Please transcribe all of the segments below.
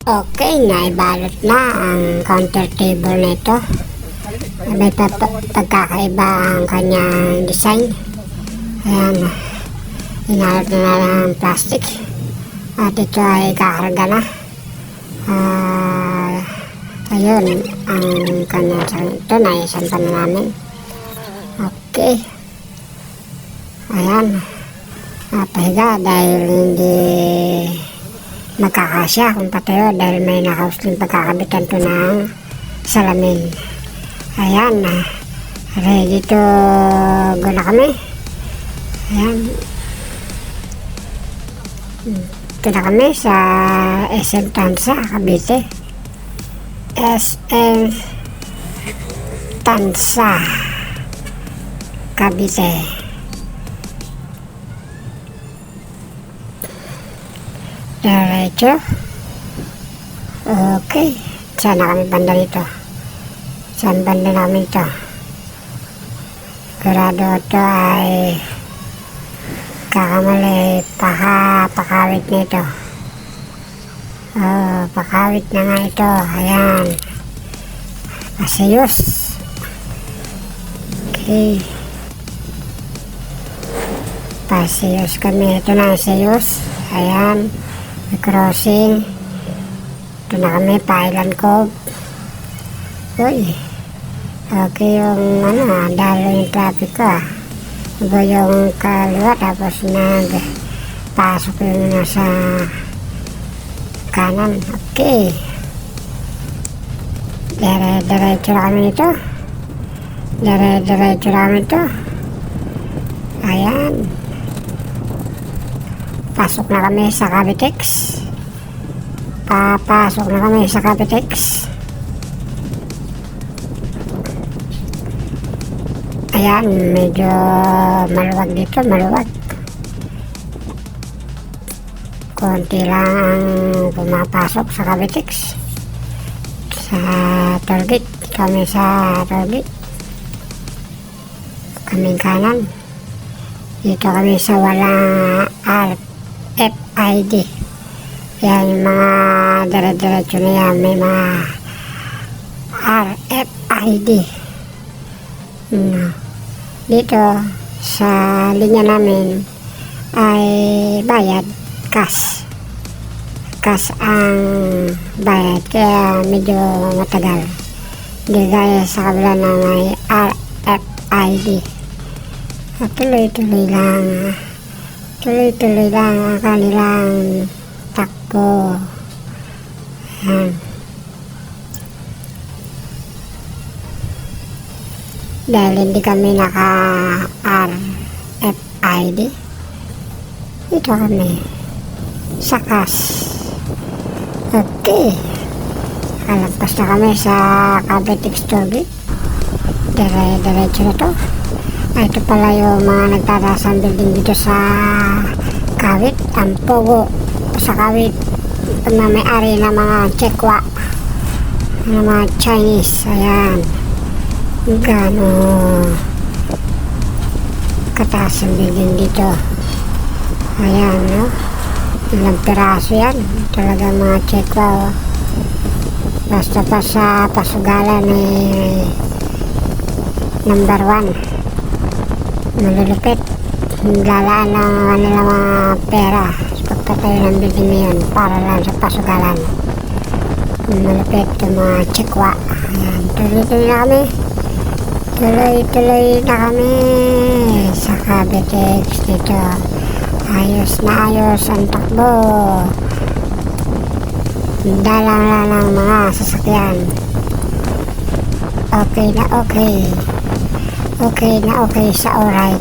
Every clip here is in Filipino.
Okay, naibalot na ang counter table nito. May pagkakaiba ang kanyang design. Ayan, inalot na lang ang plastic. At ito ay kakarga na. Ayun, ang kanyang sarang ito, naisampan na namin. Okay. Ayan, napahiga dahil hindi magkakasya kung patayo dahil may nakausling pagkakabitan to ng salamin. Ayan, ready to go na kami. Ayan, ito na kami sa SM Tansa, Cavite. SM Tansa, Cavite. Diretso. Okay, saan na kami banda nito? Saan banda namin ito? Sigurado ito ay kakamali pakawit nito. Pakawit na nga ito. Ayan, masayos. Okay, pasayos kami. Ito na sayos. Ayan, may crossing. Ito na kami, Pailan Cove. Uy, okay yung dalo yung traffic ko Iba yung kaliwa, tapos pasok yung nasa kanan. Okay, diretso na kami nito. Diretso na kami ito. Ayan, pasok na kami sa Cavitex. Papasok na kami sa Cavitex. Ayan, medyo maluwag dito, maluwag. Konti lang ang pumapasok sa Cavitex. Sa tollgate, kami sa tollgate. Kaming kanan. Dito kami sa walang RFID. Yan yung mga dire-diretso na yan. May mga RFID. Dito sa linya namin ay bayad cash. Cash ang bayad. Kaya medyo matagal. Hindi gaya sa kabila na may RFID. Tuloy-tuloy lang ang kanilang takbo. Ayan. Dahil hindi kami naka RFID, ito kami sa cash. Okay, kalagpas na kami sa Cavite Tollgate. Diretso na to. Ito pala yung mga nagtataasang building dito sa Kawit. Ang pogo sa Kawit na may-ari ng mga Chekwa, ng mga Chinese. Ayan, gano kataas ang building dito. Ayan, no? Ilang piraso yan. Talaga mga Chekwa. Basta pa sa pasugalan number 1. Malulupit. Lalaan ng kanilang mga pera sa pagpatayo ng building na yun para lang sa pasugalan. Malupit yung mga Chekwa. Ayan, tuloy-tuloy na kami. Tuloy-tuloy na kami sa Cavitex dito. Ayos na ayos ang takbo. Dalang lang ng mga sasakyan. Okay na okay. Okay na okay sa alright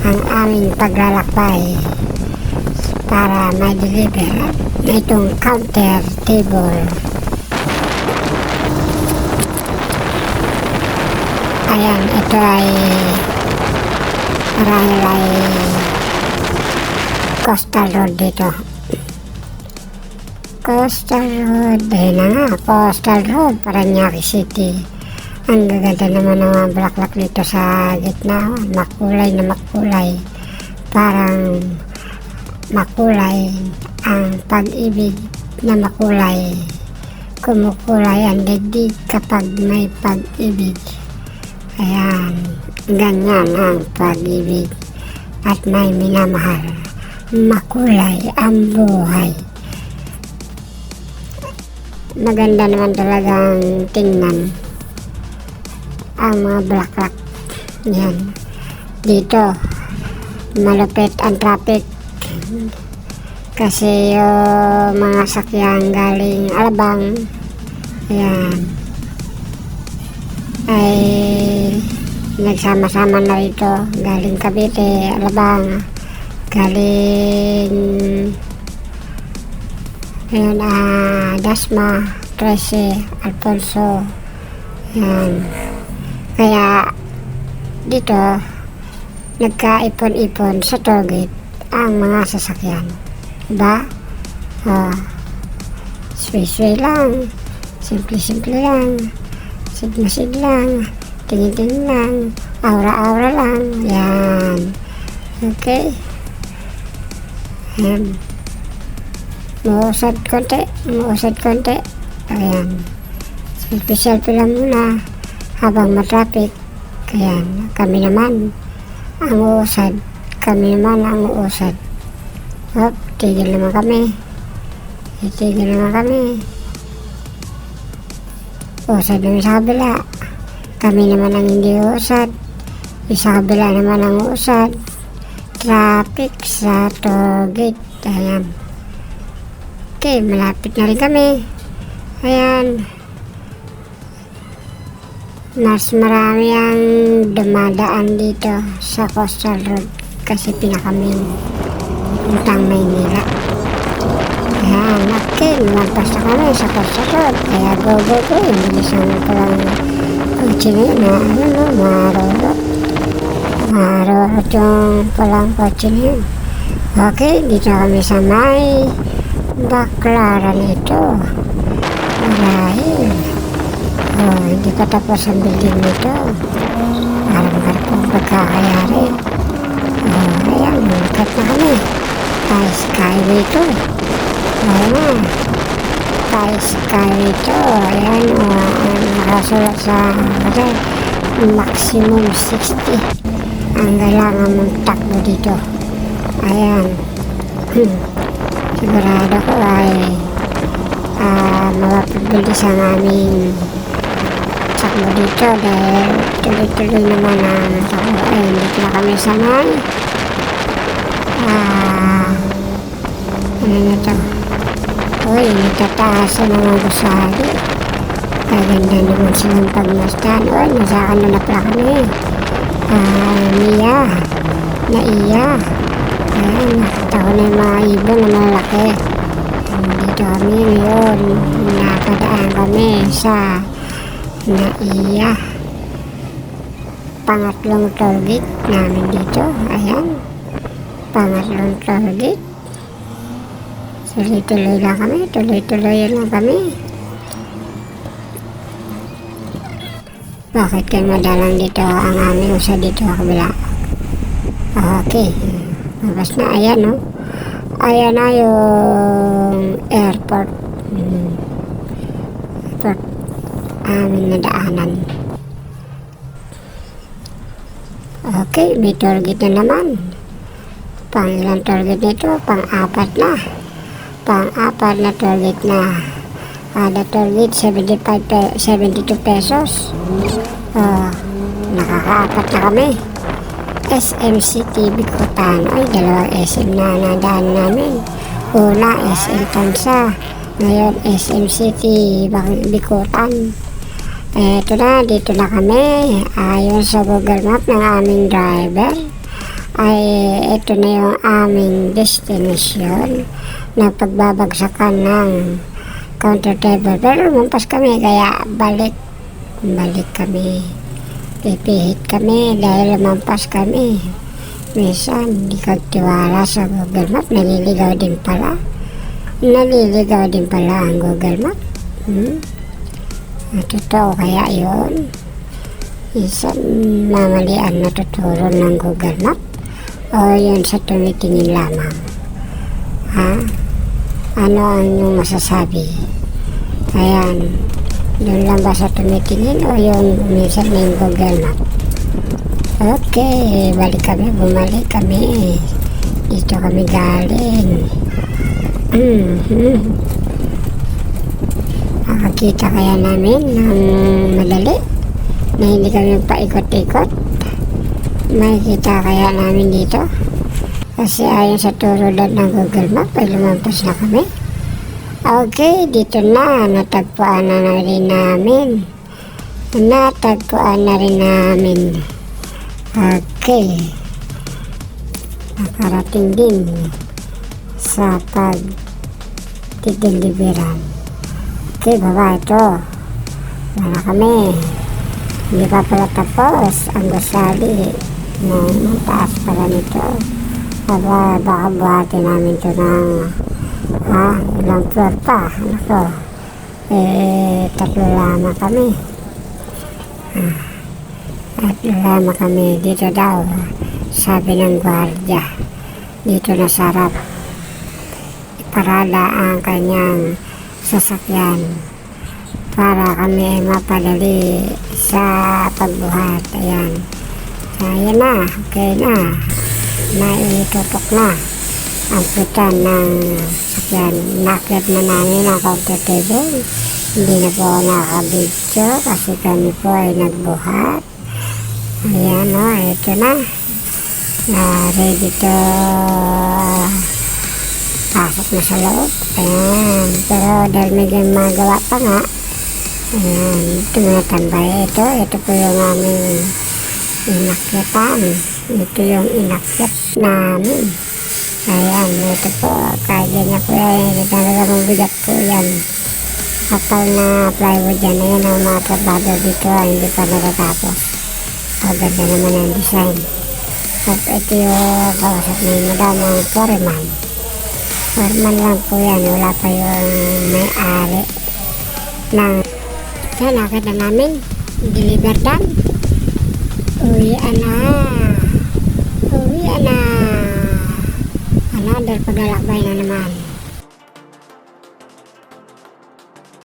ang aming paglalakbay para ma-deliver na itong counter table. Ayan, ito ay marahil ay coastal road dito. Coastal road, ayun na nga, coastal road, Parañaque City. Ang gaganda naman ng mga bulaklak dito sa gitna. Makulay na makulay. Parang makulay ang pag-ibig na makulay. Kumukulay ang daigdig kapag may pag-ibig. Ayan, ganyan ang pag-ibig at may minamahal. Makulay ang buhay. Maganda naman talagang tingnan ang mga bulaklak. Yan. Dito, malupit ang traffic kasi yung mga sakyan galing Alabang, ayan, ay nagsama-sama na rito. Galing Cavite, Alabang, galing ayan, Dasma, 13, Alfonso. Yan. Kaya dito nagkaipon-ipon sa tollgate ang mga sasakyan. Diba? Sway-sway lang, simple-simple lang, sigmasid lang, tingin-tingin lang, aura-aura lang. Yan. Okay. Ayan. Muusad konti. Ayan. Selfie lang muna habang matraffic. Ayan. Kami naman ang uusad. Hop, tigil naman kami. Usad naman sa kabila. Kami naman ang hindi usad. Sa kabila naman ang usad. Traffic sa tollgate. Ayan. Okay, malapit na rin kami. Ayan. Mas marami ang dumadaan dito sa Coastal Road kasi pinakamain puntang Maynila. Ayan, okay, lumagpas na kami sa Coastal Road. Kaya go. Yung bilisan ko lang kotse na yun. Marurot yung palang kotse na yun. Okay, dito kami sa may Baklaran ito. Marahil. Hindi pa tapos ang building nito. Parang pong pagkakayari. Ayan, lukat na kami. Thai Skyway ito. Ayan. Thai Skyway ito. Ayan, nakasulat sa maximum 60 ang kailangan mong takbo dito. Ayan. Sigurado ko ay mapabilis ang aming takbo dito dahil tuloy-tuloy naman ang takbo. Ayun, dito na kami sa may ano na ito? Uy, natataas ang mga gusali. Kaganda naman silang pagmastan. Uy, nasa ano na pala kami. Naiya. Ayan, nakita ko na yung mga ibon na malaki. Dito kami ngayon. Nakadaan kami sa Naiya. Pangatlong tollgate namin dito. Ayan. Pangatlong tollgate. Tuloy-tuloy lang kami. Bakit kayo madalang dito ang aming usa dito sa kabila? Okay. Mabas na. Ayan, no? Ayan na yung airport. Airport. Aming nadaanan. Okay. May tollgate na naman. Pang ilang tollgate nito? Pang-apat na tollgate na. Kada tollgate 72 pesos. Nakakaapat na kami. SM City Bicutan. Ay, dalawang SM na nadaan namin. Una, SM Tansa. Ngayon, SM City Bicutan. Eto na, dito na kami. Ayon sa Google Map ng aming driver, ay ito na yung aming destination na pagbabagsakan ng counter table. Pero lumampas kami, kaya balik kami. Pipihit kami dahil lumampas kami. Minsan, hindi ka tiwala sa Google Map. Naliligaw din pala ang Google Map. Totoo kaya yun? Minsan, mamalian na tuturo ng Google Map. O yun sa tumitingin lamang. ano ang inyong masasabi? Ayan, doon lang ba sa tumitingin o yung minsan na yung Google Map? Okay, bumalik kami. Dito kami galing. Makakita kaya namin ng madali na hindi kami paikot-ikot. Makikita kaya namin dito. Kasi ayon sa turo ng Google Map ay lumampas na kami. Okay, dito na. Natagpuan na rin namin. Okay. Nakarating din sa pagdideliveran. Okay, baba ito. Wala kami. Hindi pa pala tapos ang gusali. Taas pala nito. Baka buhatin namin ito ng ilang floor pa. Ako, 3 lamang kami. 3 lamang kami. Dito daw, sabi ng gwardiya. Dito na sarap iparada ang kanyang sasakyan para kami mapadali sa pagbuhat. Ayan. Ayan na. Okay na. Naitutok na ang putan ng sakyan. Nakit na namin ang counter table. Hindi na po ako nakabidyo kasi kami po ay nagbuhat. Ayan o, ito na. Ready to pasok na sa loob. Ayan. Pero dahil may magawa pa nga, ayan, ito na tambay. Ito po yung aming inakyatan. Ito yung inakyat namin. Ayan, ito po. Kahit ganyan po yan. Ito talagang bigat po yan. Kapal na plywood yan. Ayan ang mga trabaho dito. Hindi pa natatapos. Ganda naman ang design. At ito yung kausap na yung madam ang foreman. Foreman lang po yan. Wala pa yung may-ari ng... So, nakita namin. Deliver done. Uwian na. Another paglalakbay na naman.